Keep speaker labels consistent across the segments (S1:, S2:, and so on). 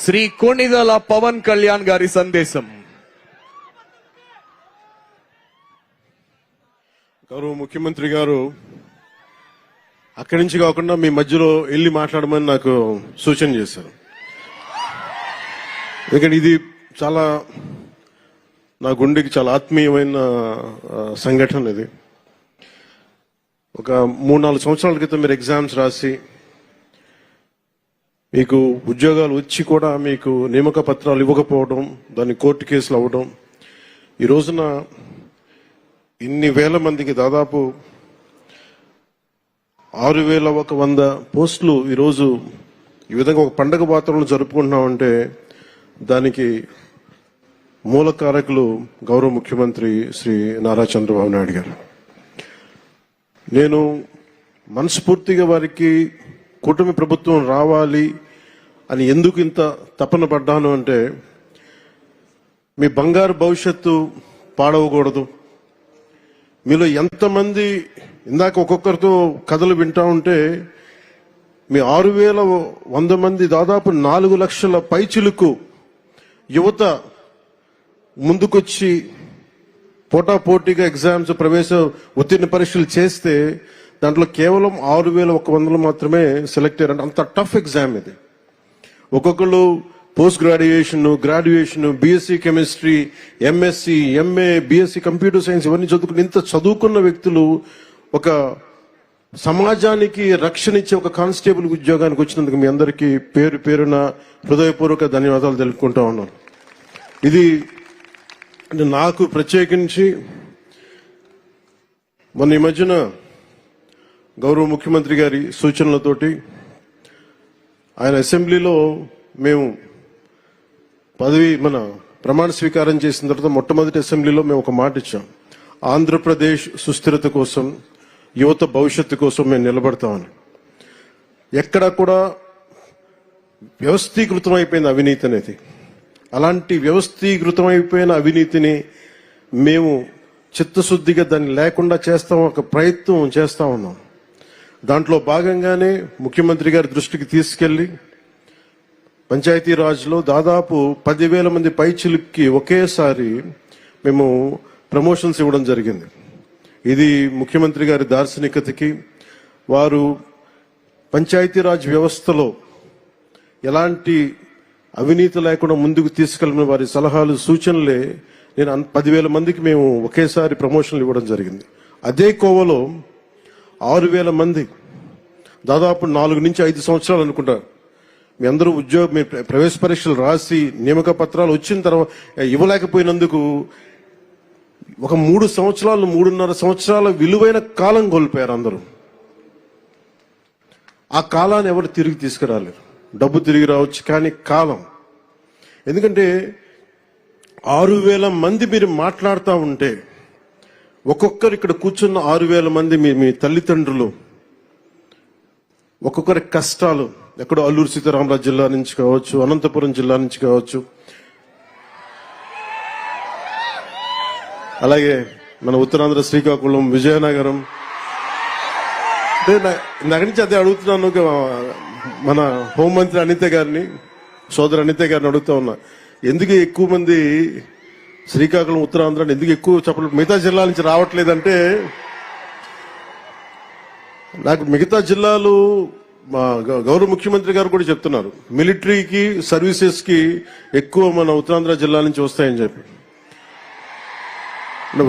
S1: శ్రీ కొణిదల పవన్ కళ్యాణ్ గారి సందేశం.
S2: గౌరవ ముఖ్యమంత్రి గారు అక్కడి నుంచి కాకుండా మీ మధ్యలో వెళ్ళి మాట్లాడమని నాకు సూచన చేశారు. ఎందుకంటే ఇది చాలా నా గుండెకి చాలా ఆత్మీయమైన సంఘటన. ఇది ఒక 3-4 సంవత్సరాల క్రితం మీరు ఎగ్జామ్స్ రాసి మీకు ఉద్యోగాలు వచ్చి కూడా మీకు నియామక పత్రాలు ఇవ్వకపోవడం, దాన్ని కోర్టు కేసులు అవ్వడం, ఈ రోజున ఇన్ని వేల మందికి దాదాపు 6,100 పోస్టులు ఈరోజు ఈ విధంగా ఒక పండగ వాతావరణంలో జరుపుకుంటున్నామంటే దానికి మూల కారకులు గౌరవ ముఖ్యమంత్రి శ్రీ నారా చంద్రబాబు నాయుడు గారు. నేను మనస్ఫూర్తిగా వారికి కూటమి ప్రభుత్వం రావాలి అని ఎందుకు ఇంత తపన పడ్డాను అంటే, మీ బంగారు భవిష్యత్తు పాడవకూడదు. మీలో ఎంతమంది ఇందాక ఒక్కొక్కరితో కథలు వింటా ఉంటే మీ 6,100 మంది దాదాపు 4 లక్షల పైచిలుకు యువత ముందుకొచ్చి పోటాపోటీగా ఎగ్జామ్స్ ప్రవేశ ఉత్తీర్ణ పరీక్షలు చేస్తే దాంట్లో కేవలం 6,100 మాత్రమే సెలెక్ట్ అయ్యారంటే అంత టఫ్ ఎగ్జామ్ ఇది. ఒక్కొక్కరు post graduation, BSc chemistry, MSc, MA, BSc computer science ఇవన్నీ చదువుకుని ఇంత చదువుకున్న వ్యక్తులు ఒక సమాజానికి రక్షణ ఇచ్చే ఒక కానిస్టేబుల్ ఉద్యోగానికి వచ్చినందుకు మీ అందరికీ పేరు పేరున హృదయపూర్వక ధన్యవాదాలు తెలుపుకుంటా ఉన్నాను. ఇది నాకు ప్రత్యేకించి మొన్న ఈ మధ్యన గౌరవ ముఖ్యమంత్రి గారి సూచనలతోటి ఆయన అసెంబ్లీలో మేము మన ప్రమాణ స్వీకారం చేసిన తర్వాత మొట్టమొదటి అసెంబ్లీలో మేము ఒక మాట ఇచ్చాం. ఆంధ్రప్రదేశ్ సుస్థిరత కోసం, యువత భవిష్యత్తు కోసం మేము నిలబడతామని. ఎక్కడా కూడా వ్యవస్థీకృతం అయిపోయింది అవినీతి అనేది. అలాంటి వ్యవస్థీకృతమైపోయిన అవినీతిని మేము చిత్తశుద్ధిగా దాన్ని లేకుండా చేస్తాం, ఒక ప్రయత్నం చేస్తా ఉన్నాం. దాంట్లో భాగంగానే ముఖ్యమంత్రి గారి దృష్టికి తీసుకెళ్లి పంచాయతీరాజ్లో దాదాపు 10,000 మంది పైచిలుక్కి ఒకేసారి మేము ప్రమోషన్స్ ఇవ్వడం జరిగింది. ఇది ముఖ్యమంత్రి గారి దార్శనికతకి, వారు పంచాయతీరాజ్ వ్యవస్థలో ఎలాంటి అవినీతి లేకుండా ముందుకు తీసుకెళ్లిన వారి సలహాలు, సూచనలే నేను 10,000 మందికి మేము ఒకేసారి ప్రమోషన్లు ఇవ్వడం జరిగింది. అదే కోవలో 6,000 మంది దాదాపు 4 నుంచి 5 సంవత్సరాలు అనుకుంటారు మీ అందరూ మీ ప్రవేశ పరీక్షలు రాసి నియామక పత్రాలు వచ్చిన తర్వాత ఇవ్వలేకపోయినందుకు ఒక 3 సంవత్సరాలు, 3.5 సంవత్సరాల విలువైన కాలం కోల్పోయారు అందరూ. ఆ కాలాన్ని ఎవరు తిరిగి తీసుకురాలేరు. డబ్బు తిరిగి రావచ్చు కానీ కాలం, ఎందుకంటే 6,000 మంది మీరు మాట్లాడుతూ ఉంటే ఒక్కొక్కరు ఇక్కడ కూర్చున్న 6,000 మంది మీ తల్లిదండ్రులు, ఒక్కొక్కరి కష్టాలు, ఎక్కడో అల్లూరు సీతారామరాజు జిల్లా నుంచి కావచ్చు, అనంతపురం జిల్లా నుంచి కావచ్చు, అలాగే మన ఉత్తరాంధ్ర శ్రీకాకుళం, విజయనగరం. నాకు నుంచి అదే అడుగుతున్నాను. మన హోంమంత్రి అనిత గారిని, సోదరు అనిత గారిని అడుగుతా ఉన్నా, ఎందుకు ఎక్కువ మంది శ్రీకాకుళం, ఉత్తరాంధ్ర ఎందుకు ఎక్కువ చెప్పలేదు, మిగతా జిల్లాల నుంచి రావట్లేదంటే, నాకు మిగతా జిల్లాలు మా గౌరవ ముఖ్యమంత్రి గారు కూడా చెప్తున్నారు, మిలిటరీకి, సర్వీసెస్ కి ఎక్కువ మన ఉత్తరాంధ్ర జిల్లా నుంచి వస్తాయని చెప్పి.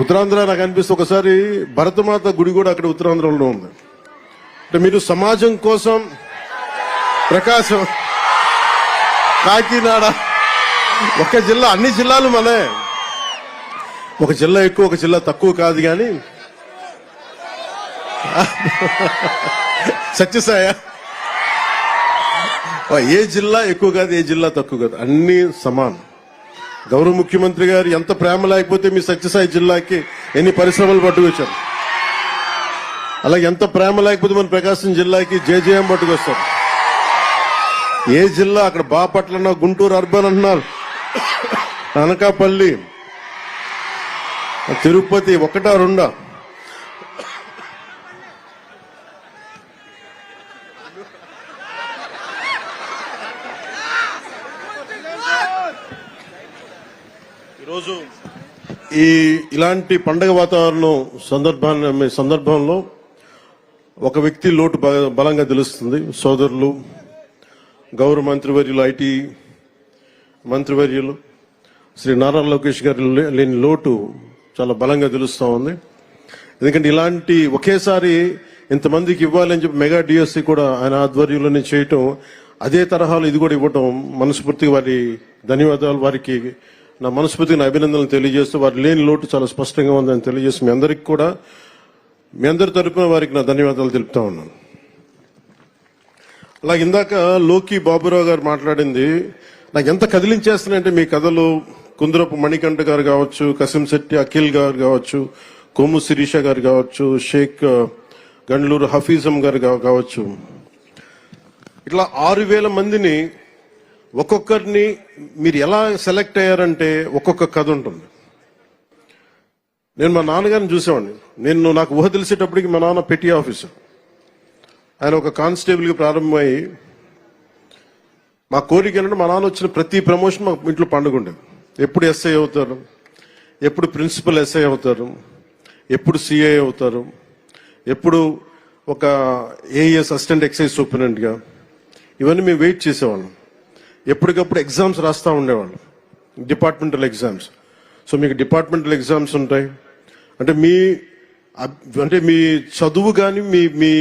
S2: ఉత్తరాంధ్ర నాకు అనిపిస్తే ఒకసారి భరతమాత గుడి కూడా అక్కడ ఉత్తరాంధ్రలో ఉంది. అంటే మీరు సమాజం కోసం ప్రకాశం, కాకినాడ, ఒక జిల్లా, అన్ని జిల్లాలు మనే, ఒక జిల్లా ఎక్కువ ఒక జిల్లా తక్కువ కాదు. కానీ సత్యసాయ ఏ జిల్లా ఎక్కువ కాదు, ఏ జిల్లా తక్కువ కాదు, అన్ని సమానం. గౌరవ ముఖ్యమంత్రి గారు ఎంత ప్రేమ లేకపోతే మీ సత్యసాయి జిల్లాకి ఎన్ని పరిశ్రమలు పట్టుకొచ్చారు, అలాగే ఎంత ప్రేమ లేకపోతే మన ప్రకాశం జిల్లాకి జేజేఎం పట్టుకొస్తారు. ఏ జిల్లా, అక్కడ బాపట్ల అన్నా, గుంటూరు అర్బన్ అంటున్నారు, అనకాపల్లి, తిరుపతి, 1-2. ఈరోజు ఇలాంటి పండగ వాతావరణం సందర్భంలో ఒక వ్యక్తి లోటు బలంగా తెలుస్తుంది. సోదరులు, గౌరవ మంత్రివర్యులు, ఐటీ మంత్రివర్యులు శ్రీ నారా లోకేష్ గారు లేని లోటు చాలా బలంగా తెలుస్తూ ఉంది. ఎందుకంటే ఇలాంటి ఒకేసారి ఇంతమందికి ఇవ్వాలని చెప్పి మెగా డిఎస్సి కూడా ఆయన ఆధ్వర్యంలోనే చేయటం, అదే తరహాలో ఇది కూడా ఇవ్వటం మనస్ఫూర్తిగా వారి ధన్యవాదాలు. వారికి నా మనస్ఫూర్తిగా అభినందనలు తెలియజేస్తూ వారి లేని లోటు చాలా స్పష్టంగా ఉందని తెలియజేస్తూ మీ అందరికి కూడా మీ అందరి తరపున వారికి నా ధన్యవాదాలు తెలుపుతా ఉన్నాను. అలాగే ఇందాక లోకి బాబురావు గారు మాట్లాడింది నాకు ఎంత కదిలించేస్తున్నాయంటే, మీ కథలు కుందరపు మణికంఠ గారు కావచ్చు, కసింశెట్టి అఖిల్ గారు కావచ్చు, కొమ్ము శిరీష గారు కావచ్చు, షేక్ గండ్లూరు హఫీజం గారు కావచ్చు, ఇట్లా 6,000 మందిని ఒక్కొక్కరిని మీరు ఎలా సెలెక్ట్ అయ్యారంటే ఒక్కొక్క కథ ఉంటుంది. నేను మా నాన్నగారిని చూసేవాడిని. నాకు ఊహ తెలిసేటప్పటికి మా నాన్న పెట్టి ఆఫీసర్. ఆయన ఒక కానిస్టేబుల్గా ప్రారంభమై మా కోరిక ఏంటంటే మా నాన్న వచ్చిన ప్రతి ప్రమోషన్ మా ఇంట్లో పండుగ ఉండేది. ఎప్పుడు ఎస్ఐ అవుతారు, ఎప్పుడు ప్రిన్సిపల్ ఎస్ఐ అవుతారు, ఎప్పుడు సిఐ అవుతారు, ఎప్పుడు ఒక ఏఎస్ అసిస్టెంట్ ఎక్సైజ్ సూపరింటెండెంట్గా, ఇవన్నీ మేము వెయిట్ చేసేవాళ్ళం. ఎప్పటికప్పుడు ఎగ్జామ్స్ రాస్తూ ఉండేవాళ్ళం, డిపార్ట్మెంటల్ ఎగ్జామ్స్. సో మీకు డిపార్ట్మెంటల్ ఎగ్జామ్స్ ఉంటాయి అంటే మీ చదువు కానీ మీ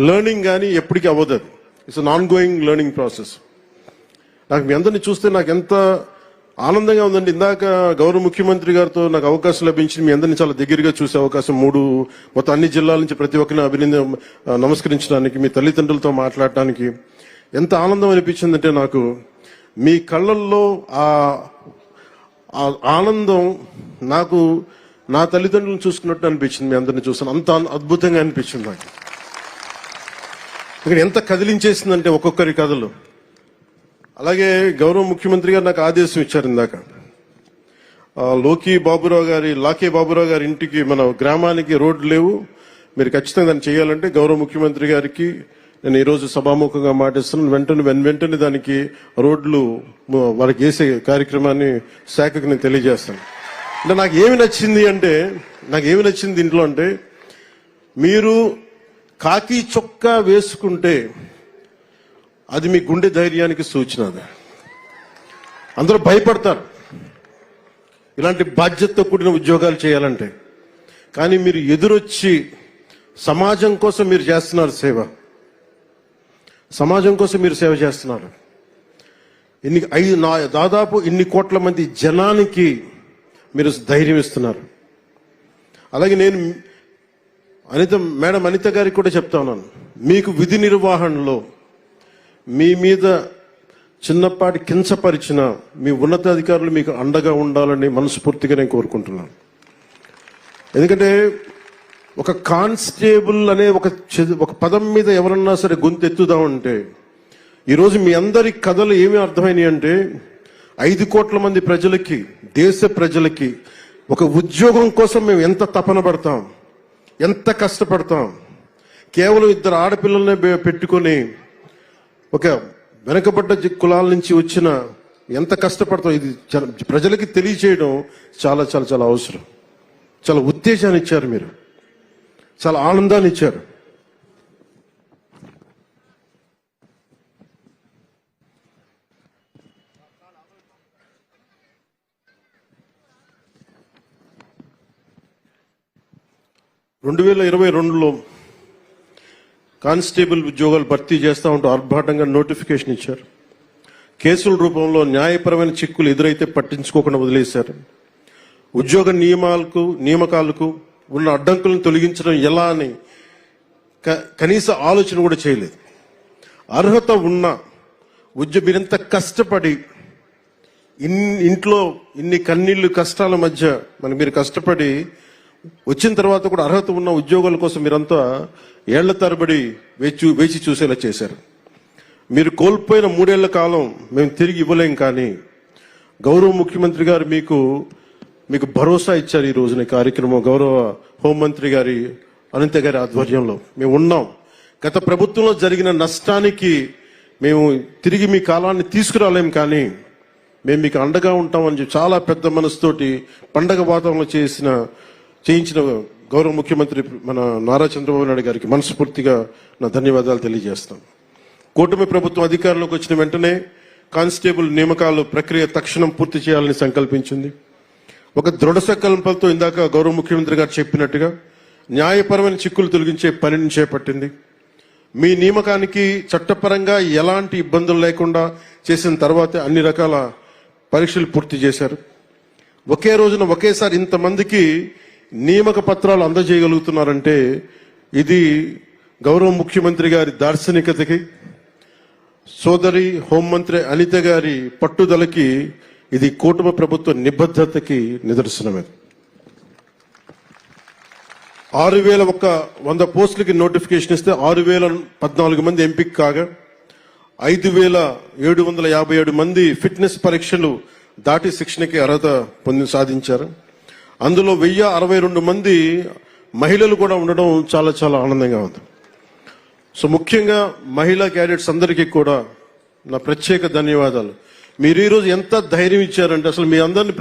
S2: లెర్నింగ్ కానీ ఎప్పటికీ అవ్వదు. It's an on going learning process. నాకు మీ అందరినీ చూస్తే నాకు ఎంత ఆనందంగా ఉందండి. ఇందాక గౌరవ ముఖ్యమంత్రి గారితో నాకు అవకాశం లభించింది. మీ అందరినీ చాలా దగ్గరగా చూసే అవకాశం, మొత్తం అన్ని జిల్లాల నుంచి ప్రతి ఒక్కరిని నమస్కరించడానికి, మీ తల్లిదండ్రులతో మాట్లాడటానికి ఎంత ఆనందం అనిపించిందంటే నాకు మీ కళ్ళల్లో ఆ ఆనందం నాకు నా తల్లిదండ్రులను చూసుకున్నట్టు అనిపించింది. మీ అందరిని చూసాను, అంత అద్భుతంగా అనిపించింది నాకు. ఇక్కడ ఎంత కదిలించేసిందంటే ఒక్కొక్కరి కథలు. అలాగే గౌరవ ముఖ్యమంత్రి గారు నాకు ఆదేశం ఇచ్చారు ఇందాక, లాకే బాబురావు గారి ఇంటికి, మన గ్రామానికి రోడ్లు లేవు, మీరు ఖచ్చితంగా దాన్ని చేయాలంటే గౌరవ ముఖ్యమంత్రి గారికి నేను ఈరోజు సభాముఖంగా మాటిస్తున్నాను. వెంటనే దానికి రోడ్లు వారికి వేసే కార్యక్రమాన్ని శాఖకు నేను తెలియజేస్తాను. అంటే నాకు ఏమి నచ్చింది ఇంట్లో అంటే, మీరు కాకి చొక్కా వేసుకుంటే అది మీ గుండె ధైర్యానికి సూచన. అందరూ భయపడతారు ఇలాంటి బాధ్యతతో కూడిన ఉద్యోగాలు చేయాలంటే. కానీ మీరు ఎదురొచ్చి సమాజం కోసం మీరు చేస్తున్నారు సేవ, సమాజం కోసం మీరు సేవ చేస్తున్నారు. దాదాపు ఇన్ని కోట్ల మంది జనానికి మీరు ధైర్యం ఇస్తున్నారు. అలాగే నేను మేడం అనిత గారికి కూడా చెప్తా ఉన్నాను, మీకు విధి నిర్వహణలో మీ మీద చిన్నపాటి కించపరిచిన మీ ఉన్నతాధికారులు మీకు అండగా ఉండాలని మనస్ఫూర్తిగా నేను కోరుకుంటున్నాను. ఎందుకంటే ఒక కానిస్టేబుల్ అనే ఒక పదం మీద ఎవరన్నా సరే గొంతు ఎత్తుదామంటే, ఈరోజు మీ అందరి కథలు ఏమి అర్థమైనాయి అంటే, 5 కోట్ల మంది ప్రజలకి, దేశ ప్రజలకి ఒక ఉద్యోగం కోసం మేము ఎంత తపన పడతాం, ఎంత కష్టపడతాం. కేవలం 2 ఆడపిల్లల్ని పెట్టుకొని ఒక వెనకబడ్డ కులాల నుంచి వచ్చిన ఎంత కష్టపడతాం, ఇది ప్రజలకి తెలియచేయడం చాలా చాలా చాలా అవసరం. చాలా ఉత్తేజాన్ని ఇచ్చారు మీరు, చాలా ఆనందాన్ని ఇచ్చారు. రెండు 2022లో కానిస్టేబుల్ ఉద్యోగాలు భర్తీ చేస్తా ఉంటూ ఆర్భాటంగా నోటిఫికేషన్ ఇచ్చారు. కేసుల రూపంలో న్యాయపరమైన చిక్కులు ఎదురైతే పట్టించుకోకుండా వదిలేశారు. ఉద్యోగ నియామకాలకు ఉన్న అడ్డంకులను తొలగించడం ఎలా అని కనీస ఆలోచన కూడా చేయలేదు. అర్హత ఉన్న మీరెంత కష్టపడి ఇంట్లో ఇన్ని కన్నీళ్లు కష్టాల మధ్య మీరు కష్టపడి వచ్చిన తర్వాత కూడా అర్హత ఉన్న ఉద్యోగాల కోసం మీరంతా ఏళ్ల తరబడి వేచి చూసేలా చేశారు. మీరు కోల్పోయిన 3 ఏళ్ల కాలం మేము తిరిగి ఇవ్వలేం, కానీ గౌరవ ముఖ్యమంత్రి గారు మీకు భరోసా ఇచ్చారు. ఈ రోజున కార్యక్రమం గౌరవ హోంమంత్రి గారి అనిత గారి ఆధ్వర్యంలో మేము ఉన్నాం. గత ప్రభుత్వంలో జరిగిన నష్టానికి మేము తిరిగి మీ కాలాన్ని తీసుకురాలేం, కానీ మేము మీకు అండగా ఉంటామని చెప్పి చాలా పెద్ద మనసుతోటి పండగ వాతావరణం చేయించిన గౌరవ ముఖ్యమంత్రి మన నారా చంద్రబాబు నాయుడు గారికి మనస్ఫూర్తిగా నా ధన్యవాదాలు తెలియజేస్తాను. కూటమి ప్రభుత్వం అధికారంలోకి వచ్చిన వెంటనే కానిస్టేబుల్ నియామకాలు ప్రక్రియ తక్షణం పూర్తి చేయాలని సంకల్పించింది. ఒక దృఢ సంకల్పంతో ఇందాక గౌరవ ముఖ్యమంత్రి గారు చెప్పినట్టుగా న్యాయపరమైన చిక్కులు తొలగించే పనిని చేపట్టింది. మీ నియామకానికి చట్టపరంగా ఎలాంటి ఇబ్బందులు లేకుండా చేసిన తర్వాతే అన్ని రకాల పరీక్షలు పూర్తి చేశారు. ఒకే రోజున ఒకేసారి ఇంతమందికి నియామక పత్రాలు అందజేయగలుగుతున్నారంటే ఇది గౌరవ ముఖ్యమంత్రి గారి దార్శనికతకి, సోదరి హోంమంత్రి అనిత గారి పట్టుదలకి, ఇది కూటమి ప్రభుత్వ నిబద్ధతకి నిదర్శనమే. 6,100 పోస్టులకి నోటిఫికేషన్ ఇస్తే 6,014 మంది ఎంపిక కాగా 5,757 మంది ఫిట్నెస్ పరీక్షలు దాటి శిక్షణకి అర్హత సాధించారు. అందులో 1,062 మంది మహిళలు కూడా ఉండడం చాలా చాలా ఆనందంగా ఉంది. సో ముఖ్యంగా మహిళా క్యాడెట్స్ అందరికీ కూడా నా ప్రత్యేక ధన్యవాదాలు. మీరు ఈరోజు ఎంత ధైర్యం ఇచ్చారంటే అసలు మీ అందరిని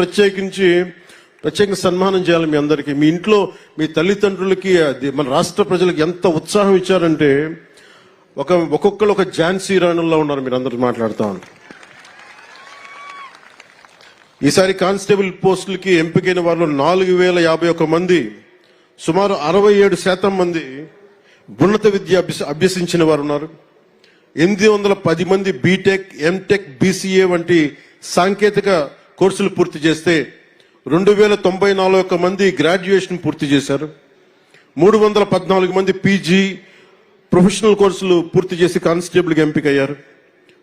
S2: ప్రత్యేకంగా సన్మానం చేయాలి. మీ అందరికీ, మీ ఇంట్లో మీ తల్లిదండ్రులకి, మన రాష్ట్ర ప్రజలకు ఎంత ఉత్సాహం ఇచ్చారంటే ఒక్కొక్కరు ఒక ఝాన్సీ రాణుల్లో ఉన్నారు. మీరు అందరూ మాట్లాడుతూ ఉన్నారు. ఈసారి కానిస్టేబుల్ పోస్టులకి ఎంపికైన వారిలో 4,051 మంది, సుమారు 67% మంది ఉన్నత విద్య అభ్యసించిన వారు ఉన్నారు. 810 మంది బీటెక్, ఎంటెక్, బీసీఏ వంటి సాంకేతిక కోర్సులు పూర్తి చేస్తే 2,094 మంది గ్రాడ్యుయేషన్ పూర్తి చేశారు. 314 మంది పీజీ, ప్రొఫెషనల్ కోర్సులు పూర్తి చేసి కానిస్టేబుల్కి ఎంపికయ్యారు.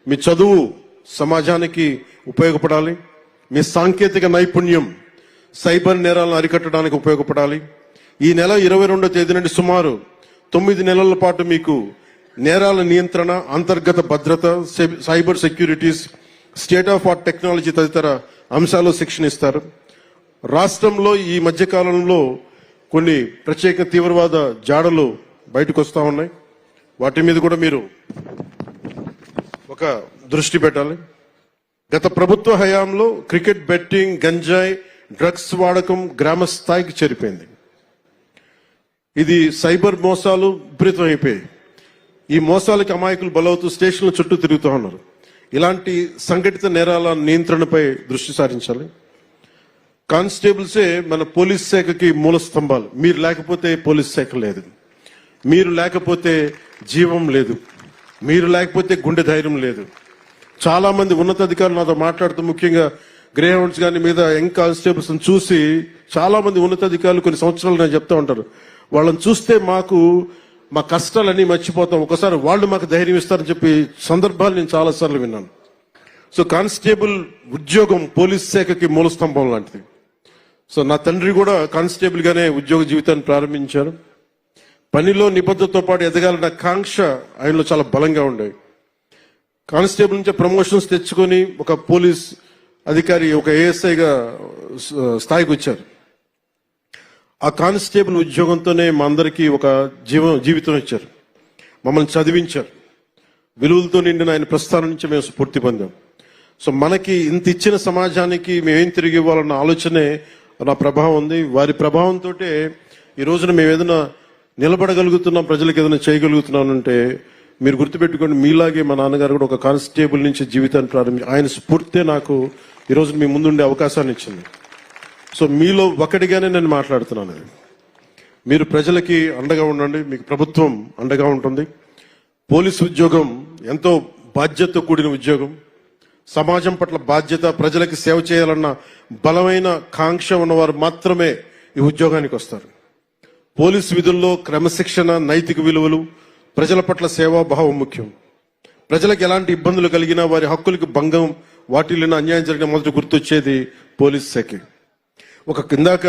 S2: మీ చదువు సమాజానికి ఉపయోగపడాలి. మీ సాంకేతిక నైపుణ్యం సైబర్ నేరాలను అరికట్టడానికి ఉపయోగపడాలి. ఈ నెల 22వ తేదీ నుండి సుమారు 9 నెలల పాటు మీకు నేరాల నియంత్రణ, అంతర్గత భద్రత, cyber securities, state of art technology తదితర అంశాల్లో శిక్షణ ఇస్తారు. రాష్ట్రంలో ఈ మధ్య కాలంలో కొన్ని ప్రత్యేక తీవ్రవాద జాడలు బయటకు వస్తా ఉన్నాయి. వాటి మీద కూడా మీరు ఒక దృష్టి పెట్టాలి. గత ప్రభుత్వ హయాంలో క్రికెట్ బెట్టింగ్, గంజాయి, డ్రగ్స్ వాడకం గ్రామ స్థాయికి చేరిపోయింది. ఇది సైబర్ మోసాలు విపరీతం అయిపోయాయి. ఈ మోసాలకి అమాయకులు బలవుతూ స్టేషన్ల చుట్టూ తిరుగుతూ ఉన్నారు. ఇలాంటి సంఘటిత నేరాల నియంత్రణపై దృష్టి సారించాలి. కానిస్టేబుల్సే మన పోలీస్ శాఖకి మూల స్తంభాలు. మీరు లేకపోతే పోలీస్ శాఖ లేదు, మీరు లేకపోతే జీవం లేదు, మీరు లేకపోతే గుండె ధైర్యం లేదు. చాలా మంది ఉన్నతాధికారులు నాతో మాట్లాడుతూ, ముఖ్యంగా గ్రే హౌండ్స్ గాని మీద యంగ్ కానిస్టేబుల్స్ చూసి చాలా మంది ఉన్నతాధికారులు కొన్ని సంవత్సరాలు నేను చెప్తా ఉంటారు, వాళ్ళని చూస్తే మా కష్టాలన్నీ మర్చిపోతాం, ఒకసారి వాళ్ళు మాకు ధైర్యం ఇస్తారని చెప్పి సందర్భాలు నేను చాలా సార్లు విన్నాను. సో కానిస్టేబుల్ ఉద్యోగం పోలీస్ శాఖకి మూల స్తంభం లాంటిది. సో నా తండ్రి కూడా కానిస్టేబుల్ గానే ఉద్యోగ జీవితాన్ని ప్రారంభించారు. పనిలో నిబద్ధతతో పాటు ఎదగాలన్న కాంక్ష ఆయనలో చాలా బలంగా ఉండేవి. కానిస్టేబుల్ నుంచి ప్రమోషన్స్ తెచ్చుకొని ఒక పోలీస్ అధికారి, ఒక ఏఎస్ఐగా స్థాయికి వచ్చారు. ఆ కానిస్టేబుల్ ఉద్యోగంతోనే మా అందరికీ ఒక జీవితం ఇచ్చారు, మమ్మల్ని చదివించారు. విలువలతో నిండిన ఆయన ప్రస్థానం నుంచి మేము స్ఫూర్తి పొందాం. సో మనకి ఇంత ఇచ్చిన సమాజానికి మేమేం తిరిగి ఇవ్వాలన్న ఆలోచనే నా ప్రభావం ఉంది. వారి ప్రభావంతో ఈ రోజున మేము ఏదైనా నిలబడగలుగుతున్నాం, ప్రజలకు ఏదైనా చేయగలుగుతున్నానంటే మీరు గుర్తుపెట్టుకోండి, మీలాగే మా నాన్నగారు కూడా ఒక కానిస్టేబుల్ నుంచి జీవితాన్ని ప్రారంభించి ఆయన స్ఫూర్తే నాకు ఈ రోజు మీ ముందుండే అవకాశాన్ని ఇచ్చింది. సో మీలో ఒకటిగానే నేను మాట్లాడుతున్నాను. మీరు ప్రజలకి అండగా ఉండండి, మీకు ప్రభుత్వం అండగా ఉంటుంది. పోలీసు ఉద్యోగం ఎంతో బాధ్యతతో కూడిన ఉద్యోగం. సమాజం పట్ల బాధ్యత, ప్రజలకి సేవ చేయాలన్న బలమైన కాంక్ష ఉన్నవారు మాత్రమే ఈ ఉద్యోగానికి వస్తారు. పోలీసు విధుల్లో క్రమశిక్షణ, నైతిక విలువలు, ప్రజల పట్ల సేవాభావం ముఖ్యం. ప్రజలకు ఎలాంటి ఇబ్బందులు కలిగినా, వారి హక్కులకు భంగం వాటిల్లిన అన్యాయం జరిగిన మొదటి గుర్తొచ్చేది పోలీస్ శాఖ. కిందాక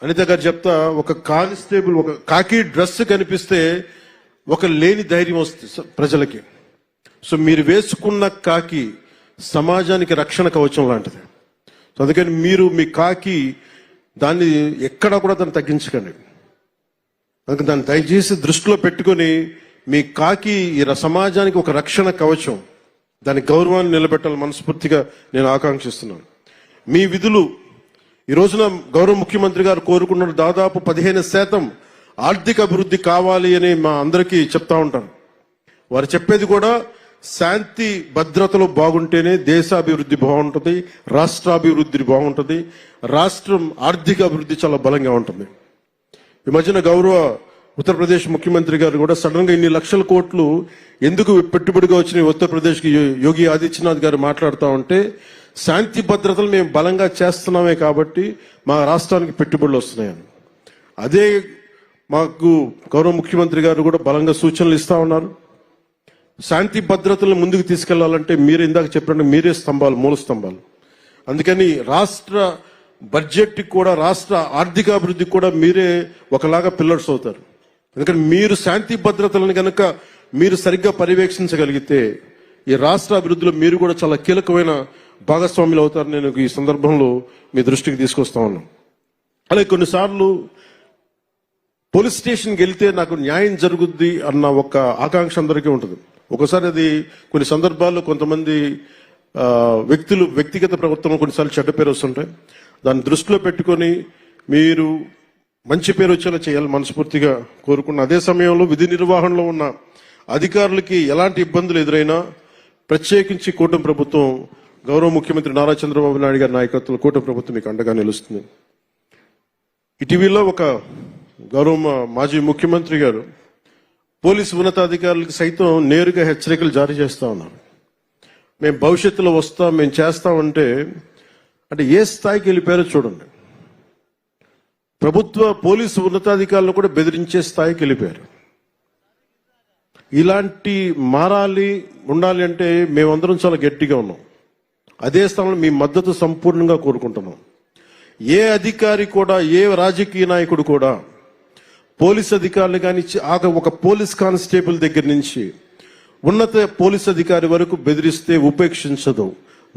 S2: అనిత గారు చెప్తా, ఒక కానిస్టేబుల్ ఒక కాకి డ్రెస్ కనిపిస్తే ఒక లేని ధైర్యం వస్తుంది ప్రజలకి. సో మీరు వేసుకున్న కాకి సమాజానికి రక్షణ కవచం లాంటిది. సో అందుకని మీరు మీ కాకి దాన్ని ఎక్కడా కూడా దాన్ని తగ్గించకండి. అందుకని దాన్ని దయచేసి దృష్టిలో పెట్టుకొని మీ కాకి ఈ సమాజానికి ఒక రక్షణ కవచం. దాని గౌరవాన్ని నిలబెట్టాలని మనస్ఫూర్తిగా నేను ఆకాంక్షిస్తున్నాను. మీ విధులు ఈ రోజున గౌరవ ముఖ్యమంత్రి గారు కోరుకున్న దాదాపు 15% ఆర్థిక అభివృద్ధి కావాలి అని మా అందరికీ చెప్తా ఉంటారు. వారు చెప్పేది కూడా శాంతి భద్రతలు బాగుంటేనే దేశాభివృద్ధి బాగుంటుంది, రాష్ట్రాభివృద్ధి బాగుంటుంది, రాష్ట్రం ఆర్థిక అభివృద్ధి చాలా బలంగా ఉంటుంది. ఈ మధ్యన గౌరవ ఉత్తరప్రదేశ్ ముఖ్యమంత్రి గారు కూడా సడన్ గా ఇన్ని లక్షల కోట్లు ఎందుకు పెట్టుబడిగా వచ్చినాయి ఉత్తరప్రదేశ్ కి యోగి ఆదిత్యనాథ్ గారు మాట్లాడుతూ ఉంటే, శాంతి భద్రతలు మేము బలంగా చేస్తున్నామే కాబట్టి మా రాష్ట్రానికి పెట్టుబడులు వస్తున్నాయని. అదే మాకు గౌరవ ముఖ్యమంత్రి గారు కూడా బలంగా సూచనలు ఇస్తా ఉన్నారు. శాంతి భద్రతలను ముందుకు తీసుకెళ్లాలంటే మీరు ఇందాక చెప్పినట్టు మీరే స్తంభాలు, మూల స్తంభాలు. అందుకని రాష్ట్ర బడ్జెట్ కూడా, రాష్ట్ర ఆర్థిక అభివృద్ధికి కూడా మీరే ఒకలాగా పిల్లర్స్ అవుతారు. ఎందుకంటే మీరు శాంతి భద్రతలను కనుక మీరు సరిగ్గా పర్యవేక్షించగలిగితే ఈ రాష్ట్ర అభివృద్ధిలో మీరు కూడా చాలా కీలకమైన భాగస్వాములు అవుతారు. నేను ఈ సందర్భంలో మీ దృష్టికి తీసుకొస్తా ఉన్నాను. అలాగే కొన్నిసార్లు పోలీస్ స్టేషన్కి వెళ్తే నాకు న్యాయం జరుగుద్ది అన్న ఒక ఆకాంక్ష అందరికీ ఉంటుంది. ఒకసారి అది కొన్ని సందర్భాల్లో కొంతమంది వ్యక్తులు వ్యక్తిగత ప్రవర్తన కొన్నిసార్లు చెడ్డ పేరు వస్తుంటాయి. దాన్ని దృష్టిలో పెట్టుకొని మీరు మంచి పేరు వచ్చేలా చేయాలని మనస్ఫూర్తిగా కోరుకున్న. అదే సమయంలో విధి నిర్వహణలో ఉన్న అధికారులకి ఎలాంటి ఇబ్బందులు ఎదురైనా ప్రత్యేకించి కూటమి ప్రభుత్వం, గౌరవ ముఖ్యమంత్రి నారా చంద్రబాబు నాయుడు గారి నాయకత్వంలో కూటమి ప్రభుత్వం మీకు అండగా నిలుస్తుంది. ఇటీవల ఒక గౌరవ మాజీ ముఖ్యమంత్రి గారు పోలీసు ఉన్నతాధికారులకు సైతం నేరుగా హెచ్చరికలు జారీ చేస్తా ఉన్నారు. మేము భవిష్యత్తులో వస్తాం, మేము చేస్తామంటే అంటే ఏ స్థాయికి వెళ్ళిపోయారో చూడండి. ప్రభుత్వ పోలీసు ఉన్నతాధికారులు కూడా బెదిరించే స్థాయికి వెళ్ళిపోయారు. ఇలాంటి మారాలి, ఉండాలి అంటే మేమందరం చాలా గట్టిగా ఉన్నాం. అదే స్థానంలో మీ మద్దతు సంపూర్ణంగా కోరుకుంటున్నాం. ఏ అధికారి కూడా, ఏ రాజకీయ నాయకుడు కూడా పోలీస్ అధికారులు కానీ ఒక పోలీస్ కానిస్టేబుల్ దగ్గర నుంచి ఉన్నత పోలీస్ అధికారి వరకు బెదిరిస్తే ఉపేక్షించదు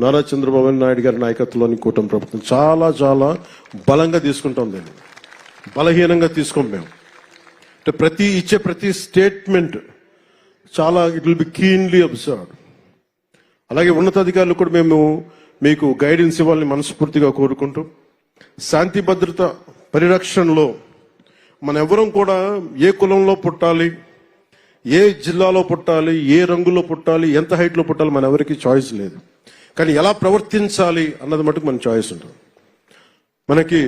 S2: నారా చంద్రబాబు నాయుడు గారి నాయకత్వంలోని కూటమి ప్రభుత్వం. చాలా చాలా బలంగా తీసుకుంటాం, దీన్ని బలహీనంగా తీసుకోం మేము. అంటే ఇచ్చే ప్రతి స్టేట్మెంట్ చాలా it will be keenly observed. అలాగే ఉన్నతాధికారులు కూడా మేము మీకు గైడెన్స్ ఇవ్వాలని మనస్ఫూర్తిగా కోరుకుంటూ, శాంతి భద్రత పరిరక్షణలో మన ఎవరం కూడా ఏ కులంలో పుట్టాలి, ఏ జిల్లాలో పుట్టాలి, ఏ రంగులో పుట్టాలి, ఎంత హైట్లో పుట్టాలి మన ఎవరికి చాయిస్ లేదు. కానీ ఎలా ప్రవర్తించాలి అన్నది మటుకు మన చాయిస్ ఉంటుంది. మనకి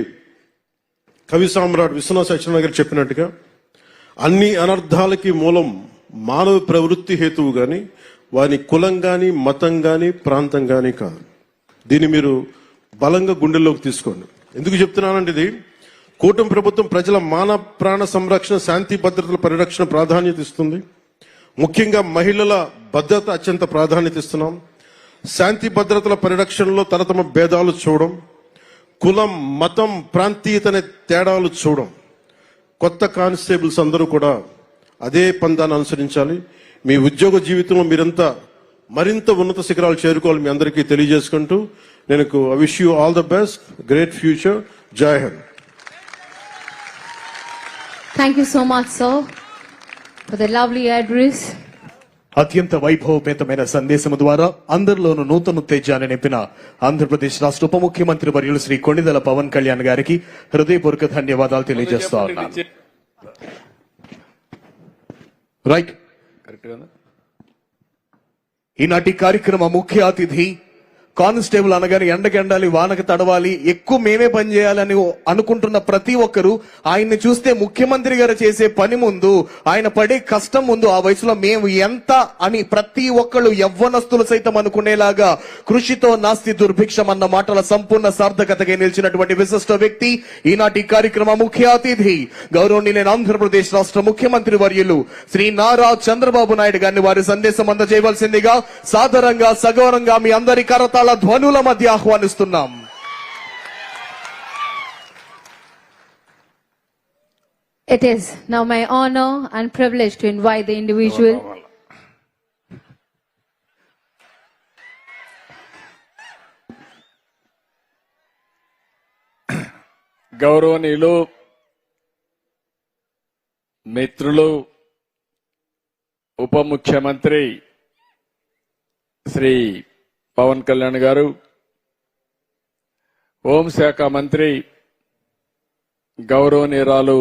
S2: కవి సామ్రాట్ విశ్వనాథ సత్యనారాయణ గారు చెప్పినట్టుగా అన్ని అనర్థాలకి మూలం మానవ ప్రవృత్తి హేతువు గాని వాని కులం గాని, మతం గాని, ప్రాంతం గాని కాదు. దీన్ని మీరు బలంగా గుండెల్లోకి తీసుకోండి. ఎందుకు చెప్తున్నానంటే, ఇది కూటమి ప్రభుత్వం ప్రజల మాన ప్రాణ సంరక్షణ, శాంతి భద్రతల పరిరక్షణ ప్రాధాన్యత ఇస్తుంది. ముఖ్యంగా మహిళల భద్రత అత్యంత ప్రాధాన్యత ఇస్తున్నాం. శాంతి భద్రతల పరిరక్షణలో తరతమ భేదాలు చూడడం, కులం, మతం, ప్రాంతీయత అనే తేడాలు చూడడం. కొత్త కానిస్టేబుల్స్ అందరూ కూడా అదే పందాన్ని అనుసరించాలి. మీ ఉద్యోగ జీవితంలో మీరంతా మరింత ఉన్నత శిఖరాలు చేరుకోవాలి మీ అందరికీ తెలియజేసుకుంటూ, నేను I wish you all the best, great future. జై Hind.
S3: Thank you so much, sir, for the lovely address.
S1: అత్యంత వైభవపేతమైన సందేశం ద్వారా అందరిలోనూ నూతన ఉత్తేజాన్ని నింపిన ఆంధ్రప్రదేశ్ రాష్ట్ర ఉప ముఖ్యమంత్రి వర్యులు శ్రీ కొణిదెల పవన్ కళ్యాణ్ గారికి హృదయపూర్వక ధన్యవాదాలు తెలియజేస్తా ఉన్నాను. రైట్, ఈనాటి కార్యక్రమ ముఖ్య అతిథి కానిస్టేబుల్ అనగానే ఎండగెండాలి, వానకు తడవాలి, ఎక్కువ మేమే పని చేయాలని అనుకుంటున్న ప్రతి ఒక్కరూ ఆయన్ని చూస్తే ముఖ్యమంత్రి గారు చేసే పని ముందు, ఆయన పడే కష్టం ముందు, ఆ వయసులో మేము ఎంత అని ప్రతి ఒక్కళ్ళు యవ్వనస్తులు సైతం అనుకునేలాగా కృషితో నాస్తి దుర్భిక్షం అన్న మాటల సంపూర్ణ సార్థకతగా నిలిచినటువంటి విశిష్ట వ్యక్తి, ఈనాటి కార్యక్రమ ముఖ్య అతిథి గౌరవనీయులైన ఆంధ్రప్రదేశ్ రాష్ట్ర ముఖ్యమంత్రి వర్యులు శ్రీ నారా చంద్రబాబు నాయుడు గారిని వారి సందేశం అందజేయవలసిందిగా సాదరంగా సగౌరవంగా మీ అందరి కరతాళ ధ్వనుల మధ్య ఆహ్వానిస్తున్నాం.
S3: It is now my honor and privilege to invite the individual
S4: గౌరవనీయులు, మిత్రులు, ఉప ముఖ్యమంత్రి శ్రీ పవన్ కళ్యాణ్ గారు, హోంశాఖ మంత్రి గౌరవనీయురాలు